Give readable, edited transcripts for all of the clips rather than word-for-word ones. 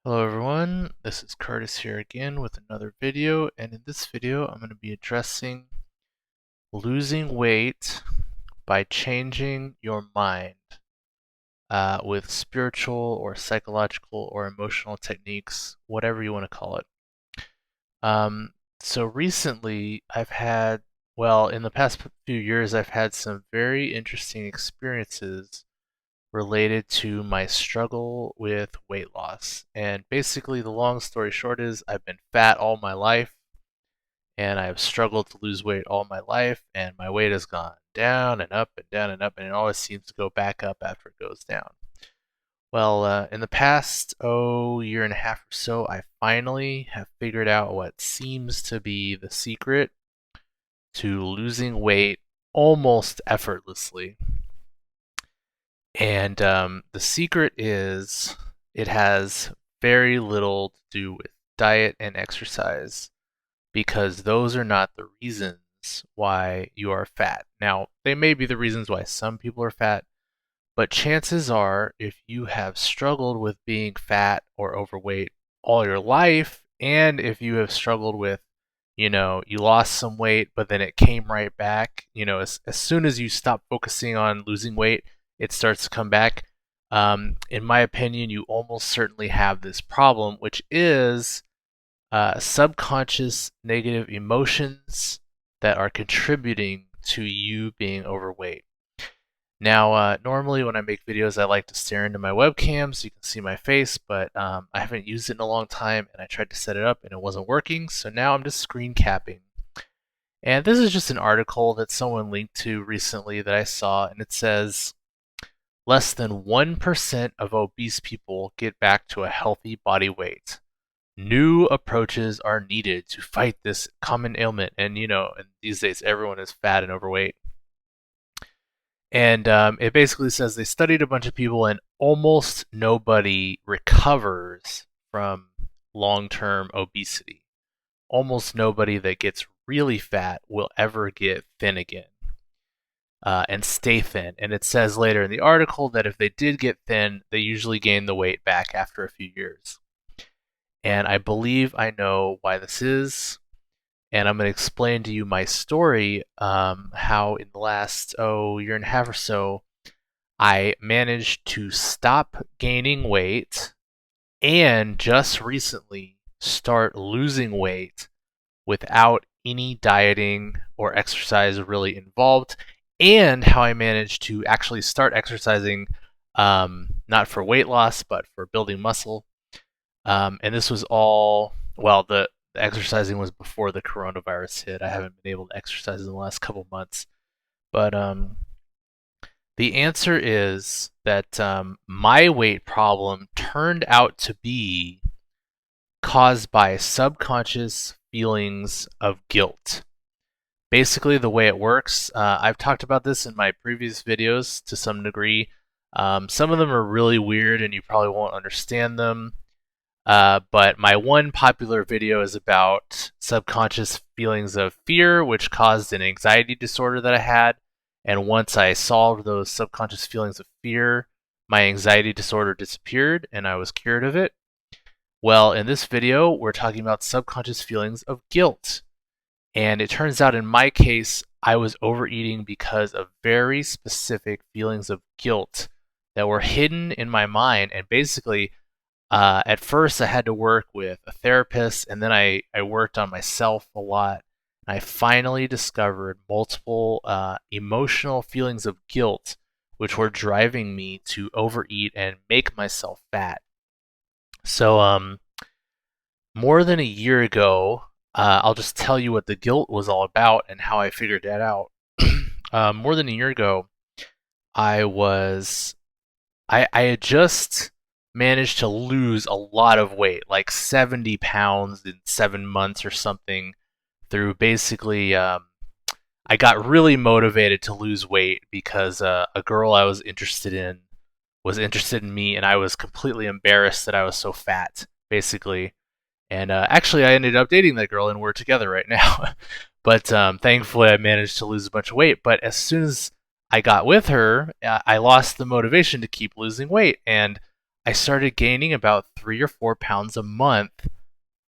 Hello everyone, this is Curtis here again with another video, and in this video I'm going to be addressing losing weight by changing your mind with spiritual or psychological or emotional techniques, whatever you want to call it. Um, so recently in the past few years I've had some very interesting experiences related to my struggle with weight loss. And basically, the long story short is I've been fat all my life and I've struggled to lose weight all my life, and my weight has gone down and up and down and up, and it always seems to go back up after it goes down. Well, in the past, year and a half or so, I finally have figured out what seems to be the secret to losing weight almost effortlessly. And the secret is it has very little to do with diet and exercise because those are not the reasons why you are fat. Now, they may be the reasons why some people are fat, but chances are if you have struggled with being fat or overweight all your life, and if you have struggled with, you lost some weight, but then it came right back, as soon as you stop focusing on losing weight, it starts to come back. In my opinion, you almost certainly have this problem, which is subconscious negative emotions that are contributing to you being overweight. Now, normally when I make videos, I like to stare into my webcam so you can see my face, but I haven't used it in a long time, and I tried to set it up and it wasn't working, so now I'm just screen capping. And this is just an article that someone linked to recently that I saw, and it says, less than 1% of obese people get back to a healthy body weight. New approaches are needed to fight this common ailment. And and these days everyone is fat and overweight. And it basically says they studied a bunch of people and almost nobody recovers from long-term obesity. Almost nobody that gets really fat will ever get thin again. And stay thin. And it says later in the article that if they did get thin, they usually gain the weight back after a few years. And I believe I know why this is. And I'm going to explain to you my story, how in the last, year and a half or so, I managed to stop gaining weight and just recently start losing weight without any dieting or exercise really involved, and how I managed to actually start exercising, not for weight loss, but for building muscle. And this was all, the exercising was before the coronavirus hit. I haven't been able to exercise in the last couple months. But the answer is that my weight problem turned out to be caused by subconscious feelings of guilt. Basically, the way it works, I've talked about this in my previous videos to some degree. Some of them are really weird and you probably won't understand them. But my one popular video is about subconscious feelings of fear, which caused an anxiety disorder that I had. And once I solved those subconscious feelings of fear, my anxiety disorder disappeared and I was cured of it. Well, in this video, we're talking about subconscious feelings of guilt. And it turns out in my case, I was overeating because of very specific feelings of guilt that were hidden in my mind. And basically, at first, I had to work with a therapist, and then I worked on myself a lot. And I finally discovered multiple emotional feelings of guilt, which were driving me to overeat and make myself fat. So, more than a year ago, I'll just tell you what the guilt was all about and how I figured that out. More than a year ago, I had just managed to lose a lot of weight, like 70 pounds in 7 months or something, through basically, I got really motivated to lose weight because a girl I was interested in was interested in me, and I was completely embarrassed that I was so fat, basically. And actually, I ended up dating that girl, and we're together right now. But thankfully, I managed to lose a bunch of weight. But as soon as I got with her, I lost the motivation to keep losing weight. And I started gaining about 3 or 4 pounds a month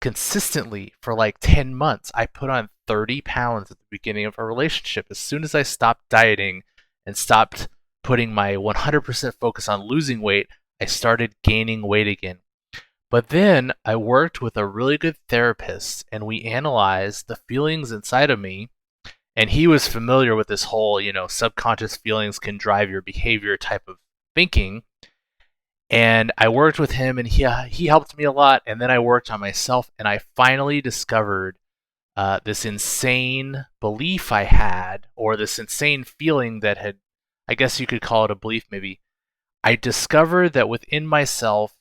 consistently for like 10 months. I put on 30 pounds at the beginning of our relationship. As soon as I stopped dieting and stopped putting my 100% focus on losing weight, I started gaining weight again. But then I worked with a really good therapist and we analyzed the feelings inside of me. And he was familiar with this whole, subconscious feelings can drive your behavior type of thinking. And I worked with him, and he helped me a lot. And then I worked on myself, and I finally discovered this insane belief I had, or this insane feeling that had, I guess you could call it a belief, maybe. I discovered that within myself,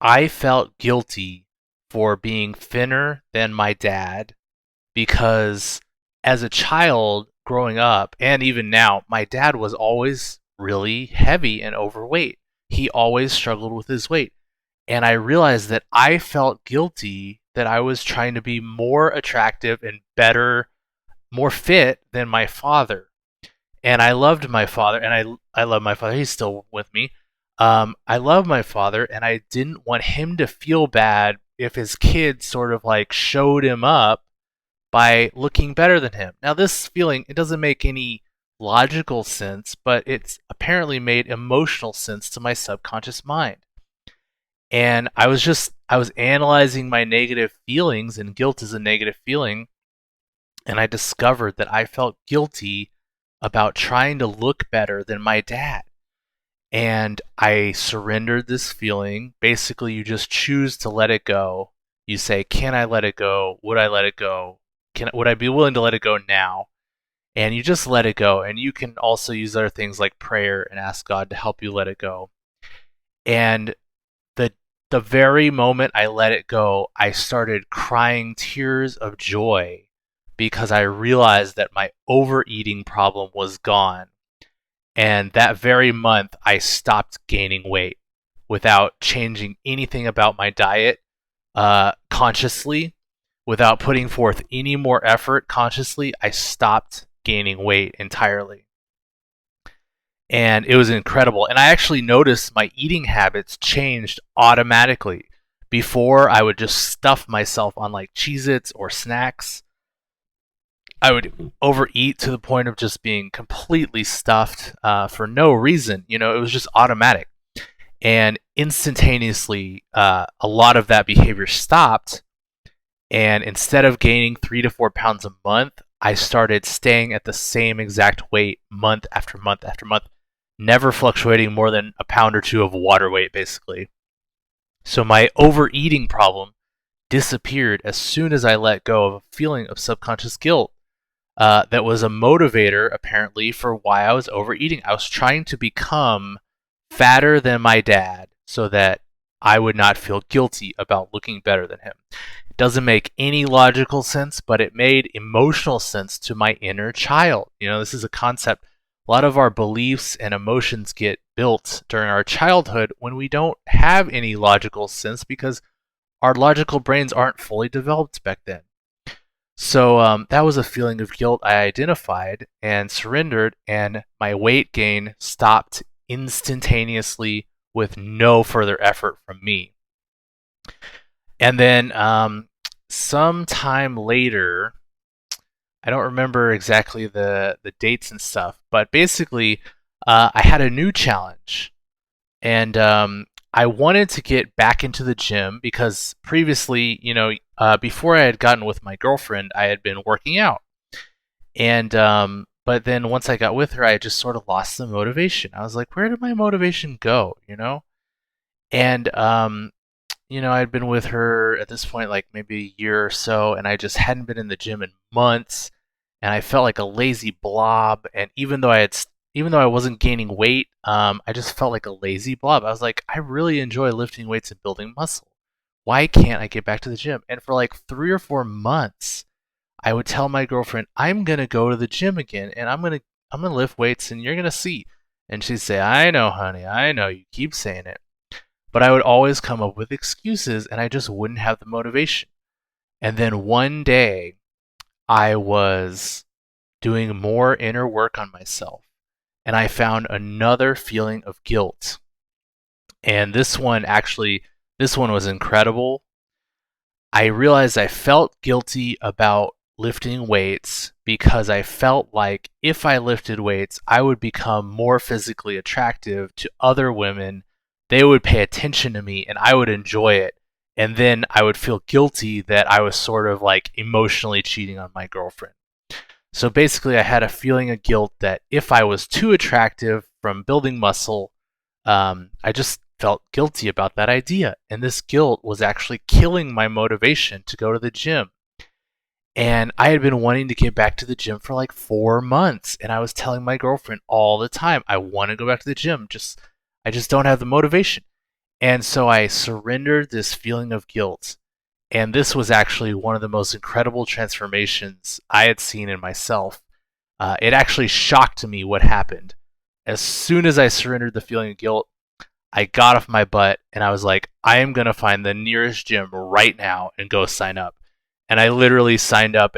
I felt guilty for being thinner than my dad because as a child growing up, and even now, my dad was always really heavy and overweight. He always struggled with his weight. And I realized that I felt guilty that I was trying to be more attractive and better, more fit than my father. And I loved my father, and I love my father. He's still with me. I love my father, and I didn't want him to feel bad if his kid sort of like showed him up by looking better than him. Now, this feeling, it doesn't make any logical sense, but it's apparently made emotional sense to my subconscious mind. And I was analyzing my negative feelings, and guilt is a negative feeling. And I discovered that I felt guilty about trying to look better than my dad. And I surrendered this feeling. Basically, you just choose to let it go. You say, can I let it go? Would I let it go? Would I be willing to let it go now? And you just let it go. And you can also use other things like prayer and ask God to help you let it go. And the the very moment I let it go, I started crying tears of joy because I realized that my overeating problem was gone. And that very month, I stopped gaining weight without changing anything about my diet consciously, without putting forth any more effort consciously. I stopped gaining weight entirely. And it was incredible. And I actually noticed my eating habits changed automatically. Before, I would just stuff myself on like Cheez Its or snacks. I would overeat to the point of just being completely stuffed for no reason. It was just automatic. And instantaneously, a lot of that behavior stopped. And instead of gaining 3 to 4 pounds a month, I started staying at the same exact weight month after month after month, never fluctuating more than a pound or two of water weight, basically. So my overeating problem disappeared as soon as I let go of a feeling of subconscious guilt that was a motivator, apparently, for why I was overeating. I was trying to become fatter than my dad so that I would not feel guilty about looking better than him. It doesn't make any logical sense, but it made emotional sense to my inner child. This is a concept. A lot of our beliefs and emotions get built during our childhood when we don't have any logical sense because our logical brains aren't fully developed back then. So that was a feeling of guilt I identified and surrendered, and my weight gain stopped instantaneously with no further effort from me. And then sometime later, I don't remember exactly the dates and stuff, but basically, I had a new challenge, and I wanted to get back into the gym because previously, before I had gotten with my girlfriend, I had been working out, and but then once I got with her, I just sort of lost the motivation. I was like, where did my motivation go? And I'd been with her at this point like maybe a year or so, and I just hadn't been in the gym in months, and I felt like a lazy blob. And even though I wasn't gaining weight, I just felt like a lazy blob. I was like, I really enjoy lifting weights and building muscle. Why can't I get back to the gym? And for like 3 or 4 months, I would tell my girlfriend, I'm gonna go to the gym again, and I'm gonna lift weights, and you're gonna see. And she'd say, I know, honey, I know. You keep saying it. But I would always come up with excuses and I just wouldn't have the motivation. And then one day I was doing more inner work on myself and I found another feeling of guilt. And this one was incredible. I realized I felt guilty about lifting weights because I felt like if I lifted weights, I would become more physically attractive to other women. They would pay attention to me and I would enjoy it. And then I would feel guilty that I was sort of like emotionally cheating on my girlfriend. So basically, I had a feeling of guilt that if I was too attractive from building muscle, I just felt guilty about that idea. And this guilt was actually killing my motivation to go to the gym. And I had been wanting to get back to the gym for like 4 months. And I was telling my girlfriend all the time, I want to go back to the gym. I just don't have the motivation. And so I surrendered this feeling of guilt. And this was actually one of the most incredible transformations I had seen in myself. It actually shocked me what happened. As soon as I surrendered the feeling of guilt, I got off my butt and I was like, I am going to find the nearest gym right now and go sign up. And I literally signed up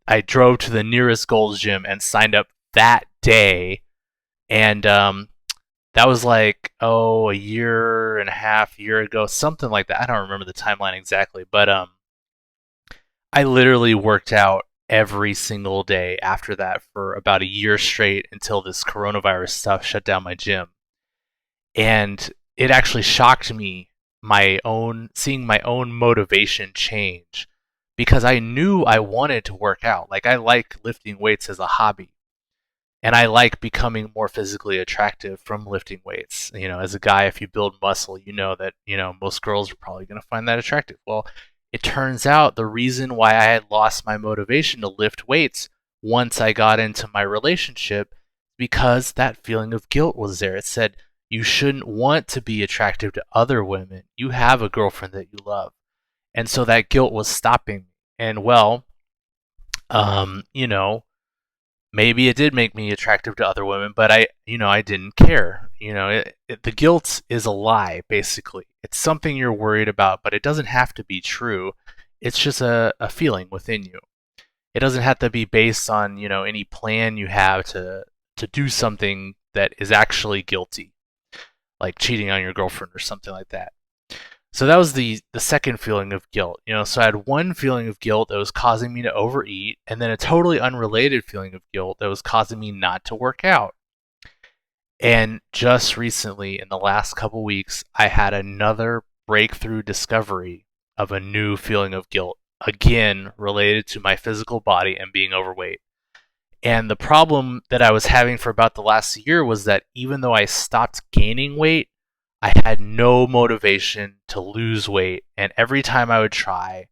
I drove to the nearest Gold's Gym and signed up that day. And that was like, a year and a half, year ago, something like that. I don't remember the timeline exactly, but I literally worked out every single day after that for about a year straight until this coronavirus stuff shut down my gym. And it actually shocked me my own seeing my own motivation change because I knew I wanted to work out. Like I like lifting weights as a hobby and I like becoming more physically attractive from lifting weights. You know, as a guy, if you build muscle, you know that, most girls are probably going to find that attractive. Well, it turns out the reason why I had lost my motivation to lift weights once I got into my relationship because that feeling of guilt was there. It said, you shouldn't want to be attractive to other women. You have a girlfriend that you love. And so that guilt was stopping me. And well, um, you know, maybe it did make me attractive to other women, but I didn't care. The guilt is a lie, basically. It's something you're worried about, but it doesn't have to be true. It's just a feeling within you. It doesn't have to be based on, any plan you have to do something that is actually guilty, like cheating on your girlfriend or something like that. So that was the second feeling of guilt. So I had one feeling of guilt that was causing me to overeat, and then a totally unrelated feeling of guilt that was causing me not to work out. And just recently, in the last couple weeks, I had another breakthrough discovery of a new feeling of guilt, again related to my physical body and being overweight. And the problem that I was having for about the last year was that even though I stopped gaining weight, I had no motivation to lose weight. And every time I would try,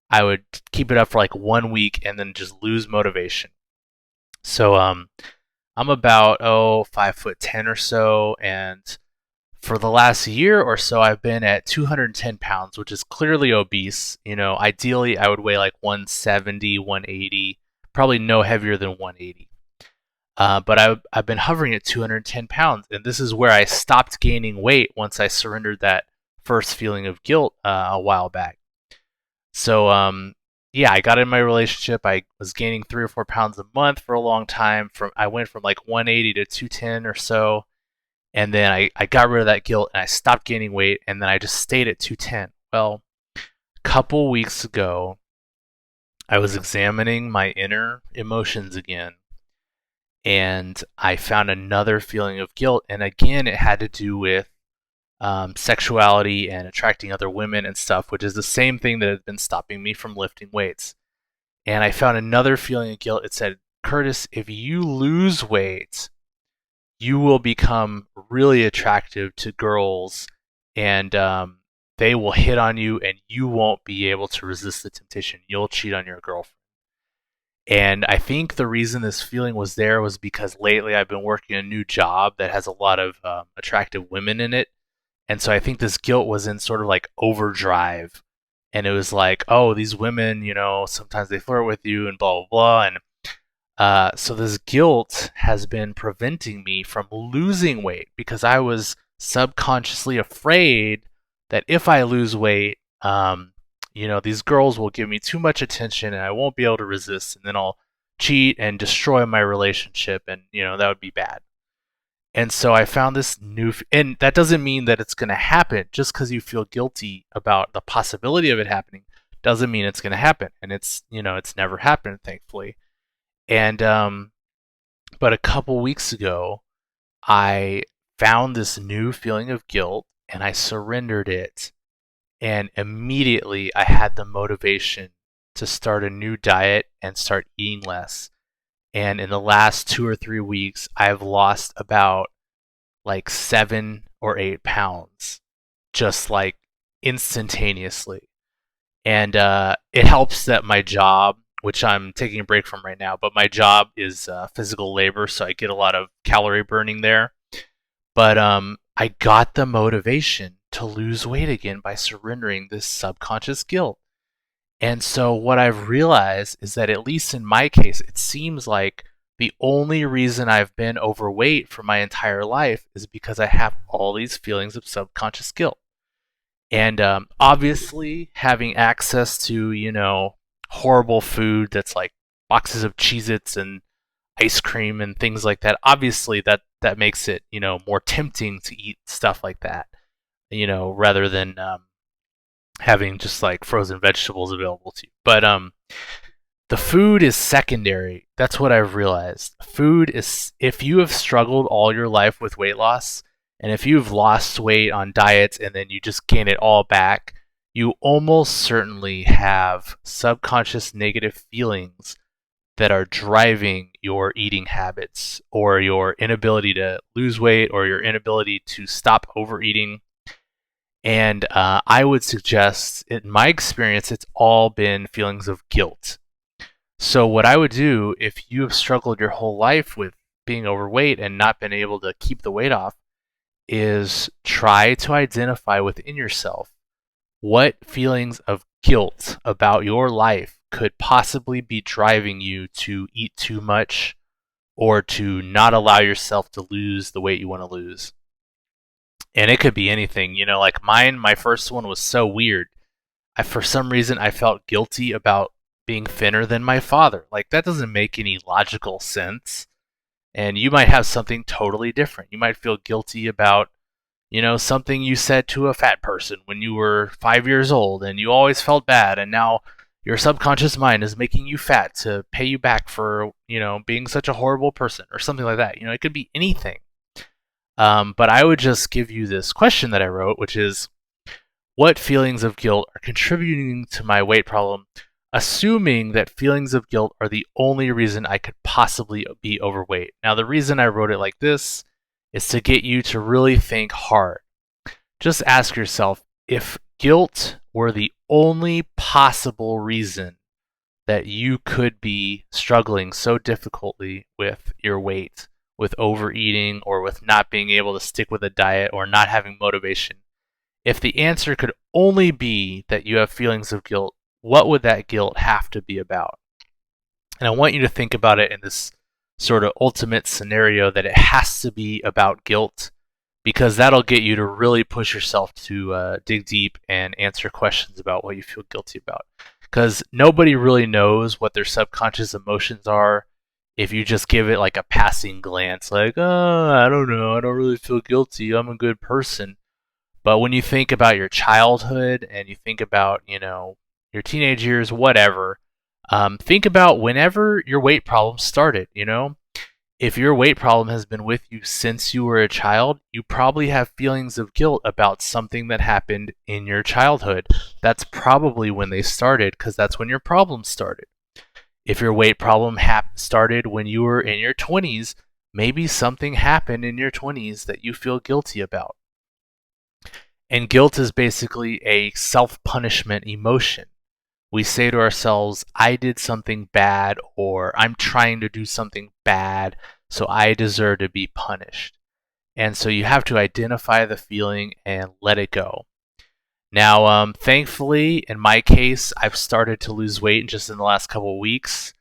I would keep it up for like 1 week and then just lose motivation. So I'm about 5'10" or so, and for the last year or so, I've been at 210 pounds, which is clearly obese. Ideally, I would weigh like 170, 180, probably no heavier than 180. But I've been hovering at 210 pounds, and this is where I stopped gaining weight once I surrendered that first feeling of guilt a while back. So, yeah, I got in my relationship. I was gaining 3 or 4 pounds a month for a long time. I went from like 180 to 210 or so, and then I got rid of that guilt and I stopped gaining weight, and then I just stayed at 210. Well, a couple weeks ago, I was examining my inner emotions again, and I found another feeling of guilt, and again, it had to do with sexuality and attracting other women and stuff, which is the same thing that had been stopping me from lifting weights. And I found another feeling of guilt. It said, Curtis, if you lose weight, you will become really attractive to girls, and they will hit on you, and you won't be able to resist the temptation. You'll cheat on your girlfriend. And I think the reason this feeling was there was because lately I've been working a new job that has a lot of attractive women in it. And so I think this guilt was in sort of like overdrive. And it was like, oh, these women, sometimes they flirt with you and blah, blah, blah. And so this guilt has been preventing me from losing weight because I was subconsciously afraid that if I lose weight, these girls will give me too much attention and I won't be able to resist, and then I'll cheat and destroy my relationship, and that would be bad. And so I found this and that doesn't mean that it's going to happen. Just because you feel guilty about the possibility of it happening doesn't mean it's going to happen. And it's never happened, thankfully. And but a couple weeks ago, I found this new feeling of guilt and I surrendered it. And immediately I had the motivation to start a new diet and start eating less. And in the last 2 or 3 weeks, I've lost about like 7 or 8 pounds just like instantaneously. And it helps that my job, which I'm taking a break from right now, but my job is physical labor, so I get a lot of calorie burning there. But I got the motivation to lose weight again by surrendering this subconscious guilt. And so what I've realized is that, at least in my case, it seems like the only reason I've been overweight for my entire life is because I have all these feelings of subconscious guilt. And obviously, having access to, horrible food that's like boxes of Cheez Its and ice cream and things like that, obviously that makes it, more tempting to eat stuff like that, rather than having just like frozen vegetables available to you. But the food is secondary. That's what I've realized. Food is, if you have struggled all your life with weight loss, and if you've lost weight on diets and then you just gain it all back, you almost certainly have subconscious negative feelings that are driving your eating habits, or your inability to lose weight, or your inability to stop overeating. And I would suggest, in my experience, it's all been feelings of guilt. So, what I would do, if you have struggled your whole life with being overweight and not been able to keep the weight off, is try to identify within yourself what feelings of guilt about your life could possibly be driving you to eat too much, or to not allow yourself to lose the weight you want to lose. And it could be anything, like mine. My first one was so weird. For some reason, I felt guilty about being thinner than my father. Like, that doesn't make any logical sense. And you might have something totally different. You might feel guilty about, something you said to a fat person when you were 5 years old, and you always felt bad, and now your subconscious mind is making you fat to pay you back for, being such a horrible person, or something like that. It could be anything. But I would just give you this question that I wrote, which is, what feelings of guilt are contributing to my weight problem, assuming that feelings of guilt are the only reason I could possibly be overweight. Now, the reason I wrote it like this is to get you to really think hard. Just ask yourself, if guilt were the only possible reason that you could be struggling so difficultly with your weight, with overeating, or with not being able to stick with a diet, or not having motivation, if the answer could only be that you have feelings of guilt, what would that guilt have to be about? And I want you to think about it in this sort of ultimate scenario, that it has to be about guilt, because that'll get you to really push yourself to dig deep and answer questions about what you feel guilty about. Because nobody really knows what their subconscious emotions are if you just give it like a passing glance, like, oh, I don't know, I don't really feel guilty, I'm a good person. But when you think about your childhood, and you think about, your teenage years, whatever, think about whenever your weight problem started. If your weight problem has been with you since you were a child, you probably have feelings of guilt about something that happened in your childhood. That's probably when they started, because that's when your problem started. If your weight problem started when you were in your 20s, maybe something happened in your 20s that you feel guilty about. And guilt is basically a self-punishment emotion. We say to ourselves, I did something bad, or I'm trying to do something bad, so I deserve to be punished. And so you have to identify the feeling and let it go. Now, thankfully, in my case, I've started to lose weight just in the last couple of weeks.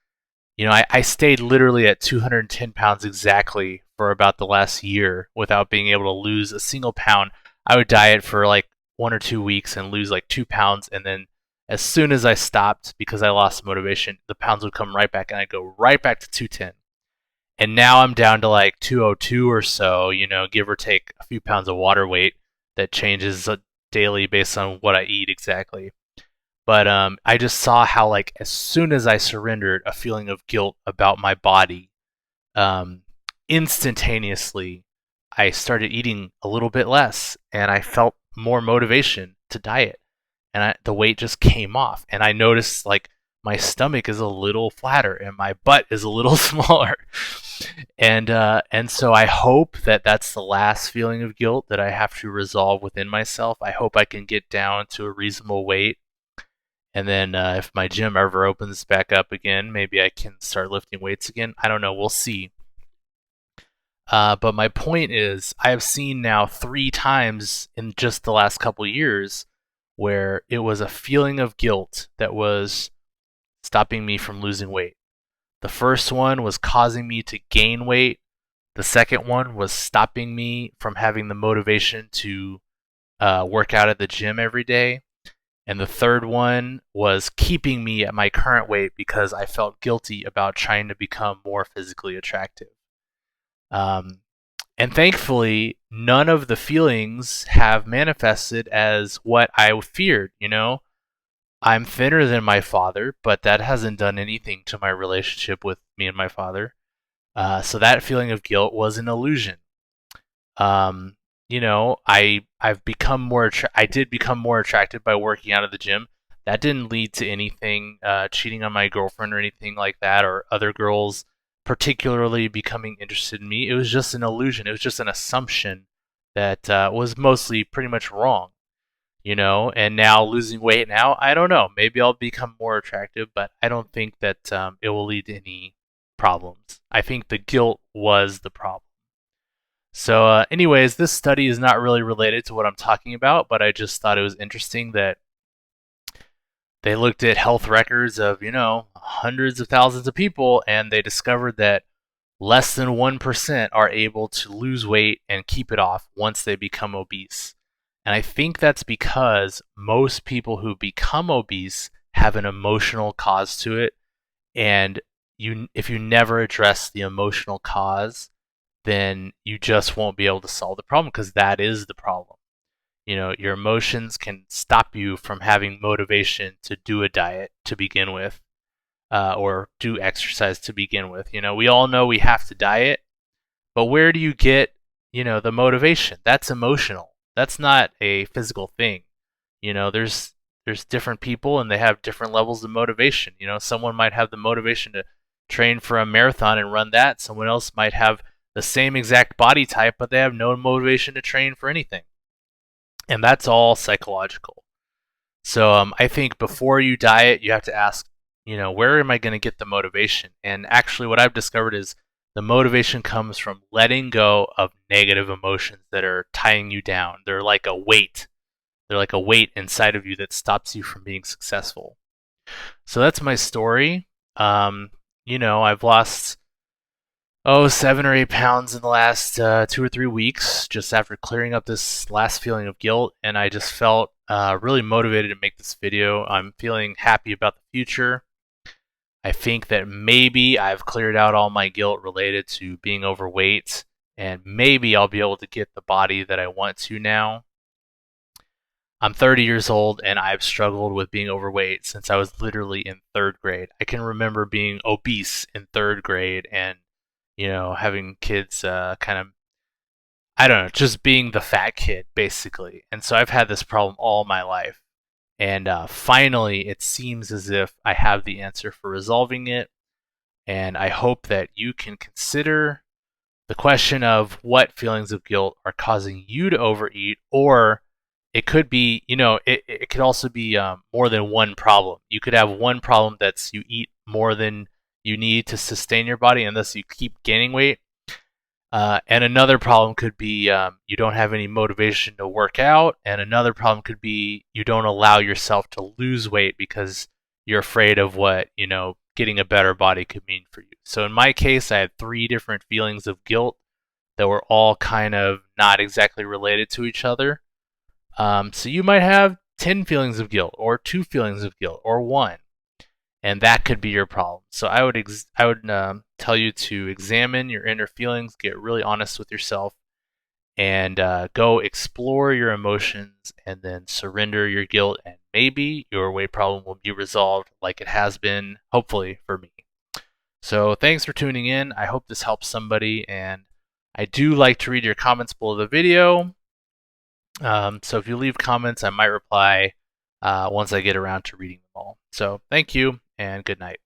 I stayed literally at 210 pounds exactly for about the last year without being able to lose a single pound. I would diet for like 1 or 2 weeks and lose like 2 pounds, and then as soon as I stopped, because I lost motivation, the pounds would come right back, and I'd go right back to 210. And now I'm down to like 202 or so, give or take a few pounds of water weight that changes daily based on what I eat exactly. But I just saw how, like, as soon as I surrendered a feeling of guilt about my body, um, instantaneously, I started eating a little bit less, and I felt more motivation to diet, and the weight just came off, and I noticed like my stomach is a little flatter and my butt is a little smaller, and so I hope that that's the last feeling of guilt that I have to resolve within myself. I hope I can get down to a reasonable weight, and then if my gym ever opens back up again, maybe I can start lifting weights again. I don't know. We'll see. But my point is, I have seen now 3 times in just the last couple of years where it was a feeling of guilt that was stopping me from losing weight. The first one was causing me to gain weight. The second one was stopping me from having the motivation to work out at the gym every day. And the third one was keeping me at my current weight because I felt guilty about trying to become more physically attractive. Um, and thankfully, none of the feelings have manifested as what I feared. I'm thinner than my father, but that hasn't done anything to my relationship with me and my father. So that feeling of guilt was an illusion. I've become I did become more attractive by working out at the gym. That didn't lead to anything, cheating on my girlfriend or anything like that, or other girls particularly becoming interested in me. It was just an illusion. It was just an assumption that was mostly pretty much wrong. And now losing weight now, I don't know. Maybe I'll become more attractive, but I don't think that it will lead to any problems. I think the guilt was the problem. So, anyways, this study is not really related to what I'm talking about, but I just thought it was interesting that they looked at health records of, hundreds of thousands of people, and they discovered that less than 1% are able to lose weight and keep it off once they become obese. And I think that's because most people who become obese have an emotional cause to it. And if you never address the emotional cause, then you just won't be able to solve the problem because that is the problem. Your emotions can stop you from having motivation to do a diet to begin with, or do exercise to begin with. We all know we have to diet, but where do you get, the motivation? That's emotional. That's not a physical thing. There's different people and they have different levels of motivation. Someone might have the motivation to train for a marathon and run that. Someone else might have the same exact body type, but they have no motivation to train for anything. And that's all psychological. So I think before you diet, you have to ask, where am I going to get the motivation? And actually, what I've discovered is the motivation comes from letting go of negative emotions that are tying you down. They're like a weight. They're like a weight inside of you that stops you from being successful. So that's my story. I've lost 7 or 8 pounds in the last 2 or 3 weeks, just after clearing up this last feeling of guilt, and I just felt really motivated to make this video. I'm feeling happy about the future. I think that maybe I've cleared out all my guilt related to being overweight, and maybe I'll be able to get the body that I want to now. I'm 30 years old, and I've struggled with being overweight since I was literally in 3rd grade. I can remember being obese in 3rd grade and, having kids kind of, I don't know, just being the fat kid, basically. And so I've had this problem all my life. And finally, it seems as if I have the answer for resolving it. And I hope that you can consider the question of what feelings of guilt are causing you to overeat, or it could be, it could also be more than one problem. You could have one problem that's you eat more than you need to sustain your body, and thus you keep gaining weight. And another problem could be you don't have any motivation to work out. And another problem could be you don't allow yourself to lose weight because you're afraid of what, getting a better body could mean for you. So in my case, I had 3 different feelings of guilt that were all kind of not exactly related to each other. So you might have 10 feelings of guilt, or 2 feelings of guilt, or 1. and that could be your problem. So I would tell you to examine your inner feelings, get really honest with yourself, and go explore your emotions, and then surrender your guilt, and maybe your weight problem will be resolved, like it has been, hopefully, for me. So thanks for tuning in. I hope this helps somebody, and I do like to read your comments below the video. So if you leave comments, I might reply once I get around to reading them all. So thank you, and good night.